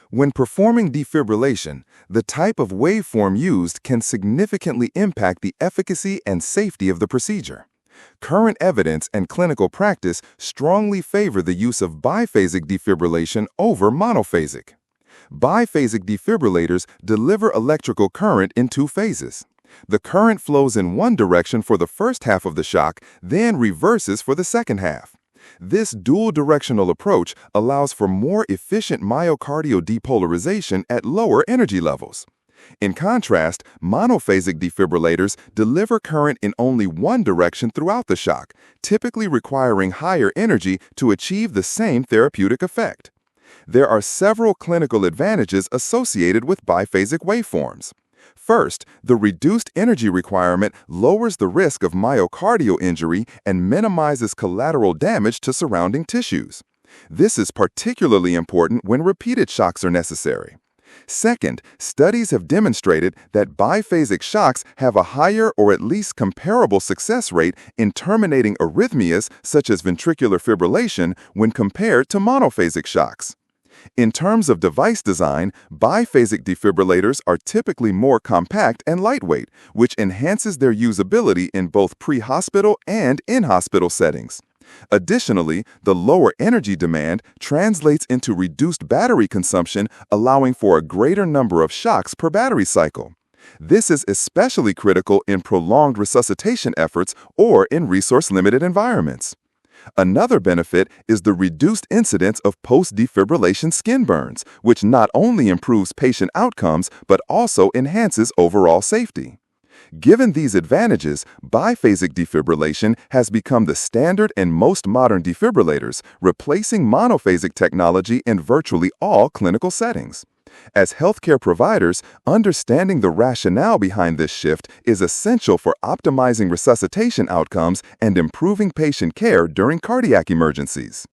When performing defibrillation, the type of waveform used can significantly impact the efficacy and safety of the procedure. Current evidence and clinical practice strongly favor the use of biphasic defibrillation over monophasic. Biphasic defibrillators deliver electrical current in two phases. The current flows in one direction for the first half of the shock, then reverses for the second half. This dual-directional approach allows for more efficient myocardial depolarization at lower energy levels. In contrast, monophasic defibrillators deliver current in only one direction throughout the shock, typically requiring higher energy to achieve the same therapeutic effect. There are several clinical advantages associated with biphasic waveforms. First, the reduced energy requirement lowers the risk of myocardial injury and minimizes collateral damage to surrounding tissues. This is particularly important when repeated shocks are necessary. Second, studies have demonstrated that biphasic shocks have a higher or at least comparable success rate in terminating arrhythmias such as ventricular fibrillation when compared to monophasic shocks. In terms of device design, biphasic defibrillators are typically more compact and lightweight, which enhances their usability in both pre-hospital and in-hospital settings. Additionally, the lower energy demand translates into reduced battery consumption, allowing for a greater number of shocks per battery cycle. This is especially critical in prolonged resuscitation efforts or in resource-limited environments. Another benefit is the reduced incidence of post-defibrillation skin burns, which not only improves patient outcomes but also enhances overall safety. Given these advantages, biphasic defibrillation has become the standard in most modern defibrillators, replacing monophasic technology in virtually all clinical settings. As healthcare providers, understanding the rationale behind this shift is essential for optimizing resuscitation outcomes and improving patient care during cardiac emergencies.